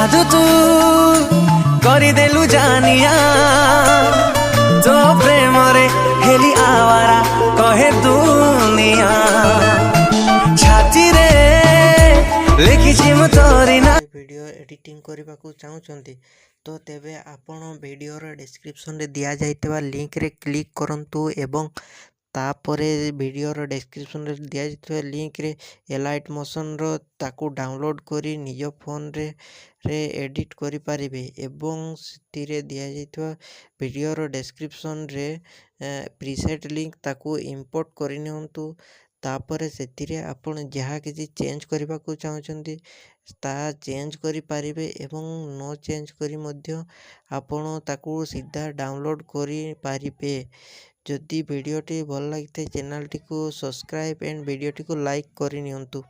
जादू तू କରିଦେଲୁ ଜାନିଆ ତୋ ପ୍ରେମରେ ହେଲି ଆୱାରା କହେ ଦୁନିଆ ଛାତିରେ ଲେଖିଛି ମୁଁ ତୋରି ନା। ভিডিও এডিটিং କରିବାକୁ ଚାହୁଁଛନ୍ତି ତ ତେବେ ଆପଣ ଭିଡ଼ିଓର ଡେସ୍କ୍ରିପସନରେ ଦିଆଯାଇଥିବା ଲିଙ୍କରେ କ୍ଲିକ୍ କରନ୍ତୁ ଏବଂ ତାପରେ ଭିଡ଼ିଓର ଡେସ୍କ୍ରିପସନରେ ଦିଆଯାଇଥିବା ଲିଙ୍କରେ ଏଲାଇଟ୍ ମୋସନର ତାକୁ ଡାଉନଲୋଡ଼୍ କରି ନିଜ ଫୋନରେ ଏଡ଼ିଟ୍ କରିପାରିବେ ଏବଂ ସେଥିରେ ଦିଆଯାଇଥିବା ଭିଡ଼ିଓର ଡେସ୍କ୍ରିପସନରେ ପ୍ରିସେଟ୍ ଲିଙ୍କ ତାକୁ ଇମ୍ପୋର୍ଟ କରିନିଅନ୍ତୁ। ତାପରେ ସେଥିରେ ଆପଣ ଯାହା କିଛି ଚେଞ୍ଜ କରିବାକୁ ଚାହୁଁଛନ୍ତି ତାହା ଚେଞ୍ଜ କରିପାରିବେ ଏବଂ ନ ଚେଞ୍ଜ କରି ମଧ୍ୟ ଆପଣ ତାକୁ ସିଧା ଡାଉନଲୋଡ଼୍ କରିପାରିବେ। ଯଦି ଭିଡ଼ିଓଟି ଭଲ ଲାଗିଥାଏ ଚ୍ୟାନେଲଟିକୁ ସବସ୍କ୍ରାଇବ୍ ଏଣ୍ଡ ଭିଡ଼ିଓଟିକୁ ଲାଇକ୍ କରିନିଅନ୍ତୁ।